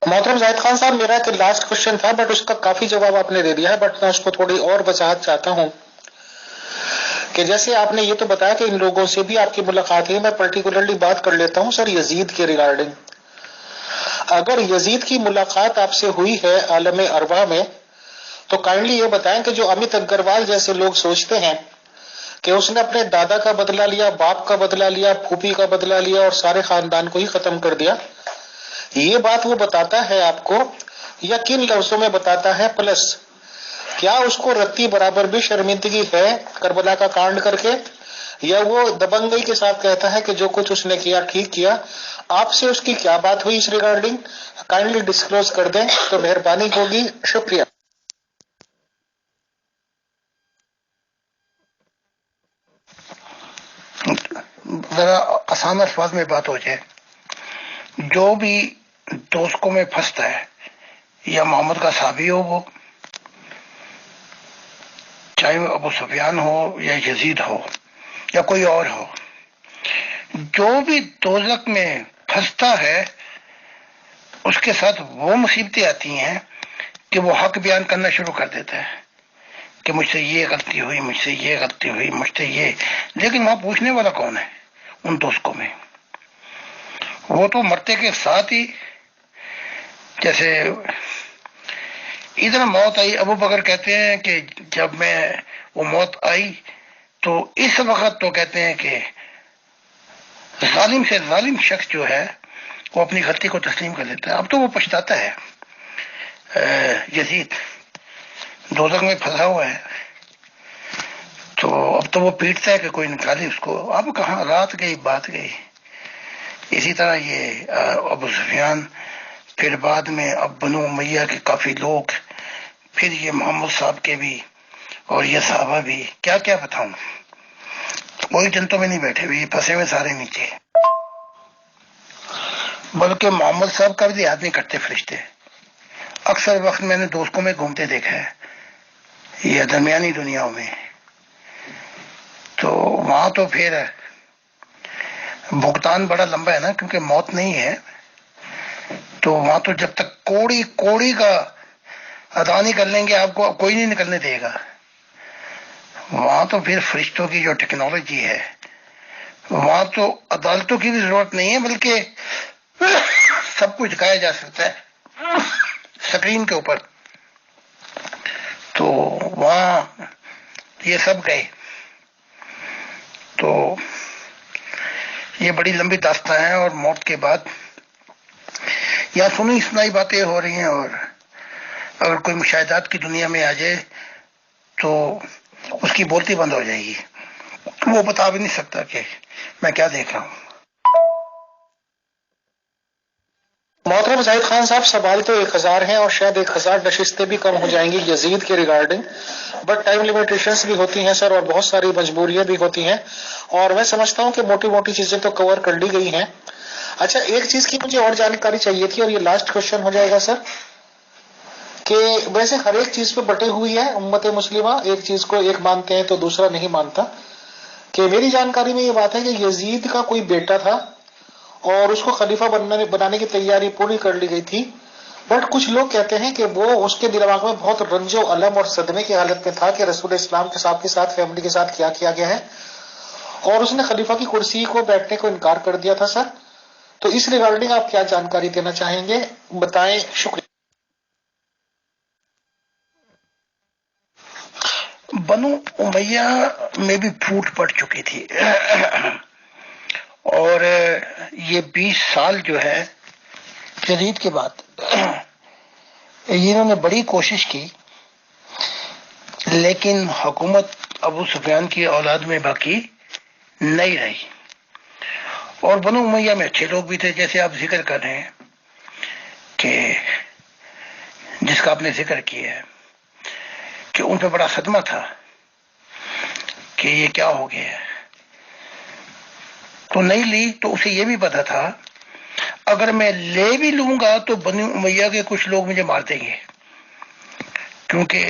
محترم زاہد خان صاحب، میرا ایک لاسٹ کوشچن تھا بٹ اس کا کافی جواب آپ نے دے دیا ہے، بٹ میں اس کو تھوڑی اور وضاحت چاہتا ہوں کہ جیسے آپ نے یہ تو بتایا کہ ان لوگوں سے بھی آپ کی ملاقات ہے، میں پرٹیکولرلی بات کر لیتا ہوں سر یزید کے ریگارڈنگ۔ اگر یزید کی ملاقات آپ سے ہوئی ہے عالم ارواح میں تو کائنڈلی یہ بتائیں کہ جو امیت اگروال جیسے لوگ سوچتے ہیں کہ اس نے اپنے دادا کا بدلہ لیا، باپ کا بدلہ لیا، پھوپھی کا بدلہ لیا اور سارے خاندان کو ہی ختم کر دیا، یہ بات وہ بتاتا ہے آپ کو یا کن لفظوں میں بتاتا ہے؟ پلس کیا اس کو رتی برابر بھی شرمندگی ہے کربلا کا کانڈ کر کے، یا وہ دبنگئی کے ساتھ کہتا ہے کہ جو کچھ اس نے کیا ٹھیک کیا؟ آپ سے اس کی کیا بات ہوئی اس ریگارڈنگ؟ کائنڈلی ڈسکلوز کر دیں تو مہربانی ہوگی، شکریہ۔ ذرا آسان الفاظ میں بات ہو جائے، جو بھی دوستوں میں پھنستا ہے یا محمد کا صحابی ہو، وہ چاہے وہ ابو سفیان ہو یا یزید ہو یا کوئی اور ہو، جو بھی دوزخ میں پھنستا ہے اس کے ساتھ وہ مصیبتیں آتی ہیں کہ وہ حق بیان کرنا شروع کر دیتا ہے کہ مجھ سے یہ غلطی ہوئی، مجھ سے یہ غلطی ہوئی، مجھ سے یہ، لیکن وہاں پوچھنے والا کون ہے ان دوستوں میں؟ وہ تو مرتے کے ساتھ ہی، جیسے ادھر موت آئی، ابو بکر کہتے ہیں کہ جب میں وہ موت آئی تو اس وقت تو کہتے ہیں کہ ظالم سے ظالم شخص جو ہے وہ اپنی غلطی کو تسلیم کر لیتا ہے۔ اب تو وہ پچھتاتا ہے، یزید دوزخ میں پھنسا ہوا ہے تو اب تو وہ پیٹتا ہے کہ کوئی نکالے اس کو۔ اب کہاں، رات گئی بات گئی۔ اسی طرح یہ ابو سفیان، پھر بعد میں اب بنو امیہ کے کافی لوگ، پھر یہ محمد صاحب کے بھی اور یہ صحابہ بھی، کیا کیا بتاؤں، کوئی جنتوں میں نہیں بیٹھے ہوئے، پھنسے ہوئے سارے نیچے، بلکہ محمد صاحب کا بھی یاد نہیں کرتے فرشتے۔ اکثر وقت میں نے دوستوں میں گھومتے دیکھا ہے یہ درمیانی دنیاوں میں، تو وہاں تو پھر بھگتان بڑا لمبا ہے نا، کیونکہ موت نہیں ہے، تو وہاں تو جب تک کوڑی کوڑی کا ادا نہیں کر لیں گے آپ کو کوئی نہیں نکلنے دے گا۔ وہاں تو پھر فرشتوں کی جو ٹیکنالوجی ہے، وہاں تو عدالتوں کی بھی ضرورت نہیں ہے، بلکہ سب کچھ دکھایا جا سکتا ہے اسکرین کے اوپر۔ تو وہاں یہ سب گئے، تو یہ بڑی لمبی داستان ہے، اور موت کے بعد یا سنی سنائی باتیں ہو رہی ہیں، اور اگر کوئی مشاہدات کی دنیا میں آ جائے تو اس کی بولتی بند ہو جائے گی، وہ بتا بھی نہیں سکتا کہ میں کیا دیکھ رہا ہوں۔ محترم زاہد خان صاحب، سوال تو 1000 ہیں اور شاید 1000 نشستیں بھی کم ہو جائیں گی یزید کے ریگارڈنگ، بٹ ٹائم لیمیٹیشنز بھی ہوتی ہیں سر، اور بہت ساری مجبوریاں بھی ہوتی ہیں، اور میں سمجھتا ہوں کہ موٹی موٹی چیزیں تو کور کر لی گئی ہیں۔ اچھا، ایک چیز کی مجھے اور جانکاری چاہیے تھی، اور یہ لاسٹ کوشچن ہو جائے گا سر، کہ ویسے ہر ایک چیز پہ بٹی ہوئی ہے امت مسلمہ، ایک چیز کو ایک مانتے ہیں تو دوسرا نہیں مانتا، کہ میری جانکاری میں یہ بات ہے کہ یزید کا کوئی بیٹا تھا اور اس کو خلیفہ بنانے کی تیاری پوری کر لی گئی تھی، بٹ کچھ لوگ کہتے ہیں کہ وہ اس کے دماغ میں بہت رنج و الم اور صدمے کی حالت میں تھا کہ رسول اسلام کے ساتھ فیملی کے ساتھ کیا کیا گیا ہے، اور اس نے خلیفہ کی کرسی کو بیٹھنے کو انکار کر دیا تھا سر۔ تو اس ریگارڈنگ آپ کیا جانکاری دینا چاہیں گے، بتائیں، شکریہ۔ بنو امیہ میں بھی پھوٹ پڑ چکی تھی، اور یہ 20 سال جو ہے یزید کے بعد انہوں نے بڑی کوشش کی، لیکن حکومت ابو سفیان کی اولاد میں باقی نہیں رہی، اور بنو امیہ میں اچھے لوگ بھی تھے، جیسے آپ ذکر کر رہے ہیں کہ جس کا آپ نے ذکر کیا ہے کہ ان پہ بڑا صدمہ تھا کہ یہ کیا ہو گیا ہے، تو نہیں لی تو اسے یہ بھی پتا تھا اگر میں لے بھی لوں گا تو بنی امیہ کے کچھ لوگ مجھے مار دیں گے، کیونکہ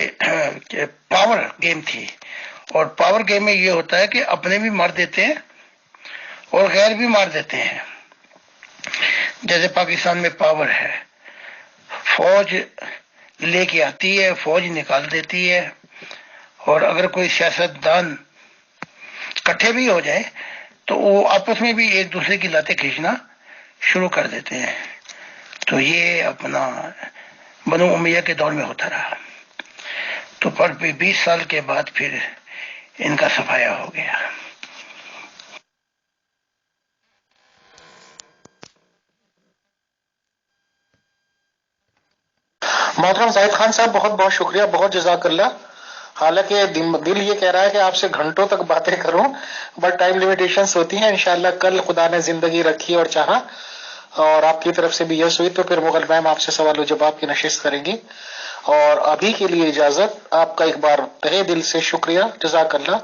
پاور گیم تھی، اور پاور گیم میں یہ ہوتا ہے کہ اپنے بھی مار دیتے ہیں اور غیر بھی مار دیتے ہیں۔ جیسے پاکستان میں پاور ہے، فوج لے کے آتی ہے، فوج نکال دیتی ہے، اور اگر کوئی سیاستدان کٹھے بھی ہو جائے تو وہ آپس میں بھی ایک دوسرے کی لاتیں کھینچنا شروع کر دیتے ہیں۔ تو یہ اپنا بنو امیہ کے دور میں ہوتا رہا، تو پر 20 سال کے بعد پھر ان کا صفایا ہو گیا۔ محترم زاہد خان صاحب، بہت بہت شکریہ، بہت جزاک اللہ۔ حالانکہ دل یہ کہہ رہا ہے کہ آپ سے گھنٹوں تک باتیں کروں، بٹ ٹائم لیمیٹیشنز ہوتی ہیں۔ انشاءاللہ کل خدا نے زندگی رکھی اور چاہا اور آپ کی طرف سے بھی یس ہوئی تو پھر مغل میم آپ سے سوال و جواب کی نشست کریں گی، اور ابھی کے لیے اجازت۔ آپ کا ایک بار تہہ دل سے شکریہ، جزاک اللہ،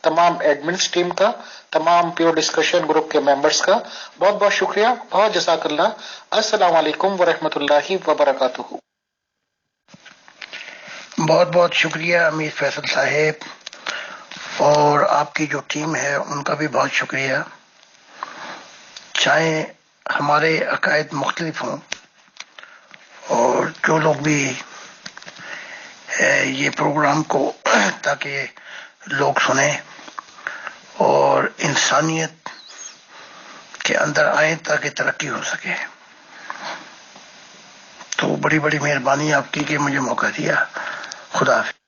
تمام ایڈمنس ٹیم کا، تمام پیور ڈسکشن گروپ کے ممبرز کا بہت بہت شکریہ، بہت جزاک اللہ۔ السلام علیکم ورحمۃ اللہ وبرکاتہ۔ بہت بہت شکریہ امیر فیصل صاحب، اور آپ کی جو ٹیم ہے ان کا بھی بہت شکریہ۔ چاہے ہمارے عقائد مختلف ہوں، اور جو لوگ بھی یہ پروگرام کو تاکہ لوگ سنیں اور انسانیت کے اندر آئیں تاکہ ترقی ہو سکے، تو بڑی بڑی مہربانی آپ کی کہ مجھے موقع دیا۔ خدا حافظ۔